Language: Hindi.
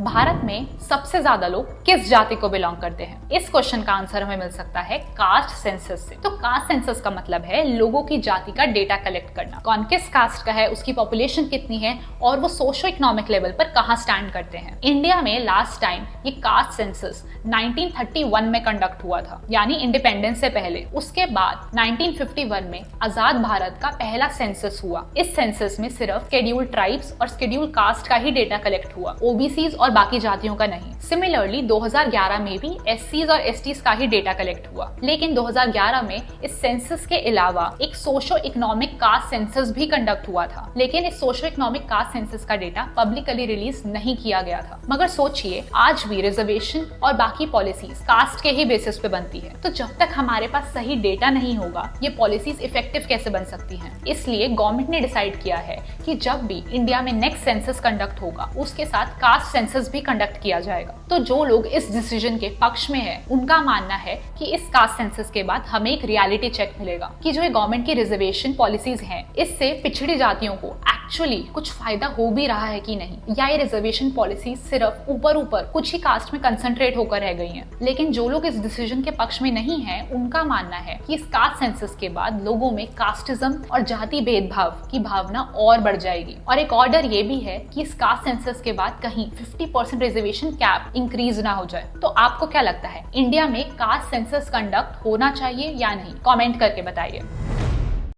भारत में सबसे ज्यादा लोग किस जाति को बिलोंग करते हैं? इस क्वेश्चन का आंसर हमें मिल सकता है कास्ट सेंसस से। तो कास्ट सेंसस का मतलब है लोगों की जाति का डेटा कलेक्ट करना, कौन किस कास्ट का है, उसकी पॉपुलेशन कितनी है और वो सोशो इकोनॉमिक लेवल पर कहाँ स्टैंड करते हैं। इंडिया में लास्ट टाइम ये कास्ट सेंसस 1931 में कंडक्ट हुआ था, यानी इंडिपेंडेंस से पहले। उसके बाद 1951 में आजाद भारत का पहला सेंसस हुआ। इस सेंसस में सिर्फ शेड्यूल्ड ट्राइब्स और शेड्यूल्ड कास्ट का ही डेटा कलेक्ट हुआ, ओबीसीज और बाकी जातियों का नहीं। सिमिलरली 2011 में भी एससीज और एसटीज का ही डेटा कलेक्ट हुआ। लेकिन 2011 में इस सेंसस के अलावा एक सोशो इकोनॉमिक कास्ट सेंसस भी कंडक्ट हुआ था, लेकिन इस सोशो इकोनॉमिक कास्ट सेंसस का डेटा पब्लिकली रिलीज नहीं किया गया था। मगर सोचिए, आज भी रिजर्वेशन और बाकी पॉलिसीज कास्ट के ही बेसिस पे बनती है। तो जब तक हमारे पास सही डेटा नहीं होगा, ये पॉलिसीज इफेक्टिव कैसे बन सकती हैं? इसलिए गवर्नमेंट ने डिसाइड किया है कि जब भी इंडिया में नेक्स्ट सेंसस कंडक्ट होगा, उसके साथ कास्ट सेंसस भी कंडक्ट किया जाएगा। तो जो लोग इस डिसीजन के पक्ष में हैं, उनका मानना है कि इस कास्ट सेंसस के बाद हमें एक रियलिटी चेक मिलेगा कि जो गवर्नमेंट की रिजर्वेशन पॉलिसीज हैं, इससे पिछड़ी जातियों को एक्चुअली कुछ फायदा हो भी रहा है कि नहीं, या ये रिजर्वेशन पॉलिसी सिर्फ ऊपर कुछ ही कास्ट में कंसंट्रेट होकर रह गई हैं। लेकिन जो लोग इस डिसीजन के पक्ष में नहीं हैं, उनका मानना है कि इस कास्ट सेंसस के बाद लोगों में कास्टिज्म और जाति भेदभाव की भावना और बढ़ जाएगी। और एक ऑर्डर ये भी है कि इस कास्ट सेंसस के बाद कहीं 50% रिजर्वेशन कैप इंक्रीज ना हो जाए। तो आपको क्या लगता है, इंडिया में कास्ट सेंसस कंडक्ट होना चाहिए या नहीं? कमेंट करके बताइए।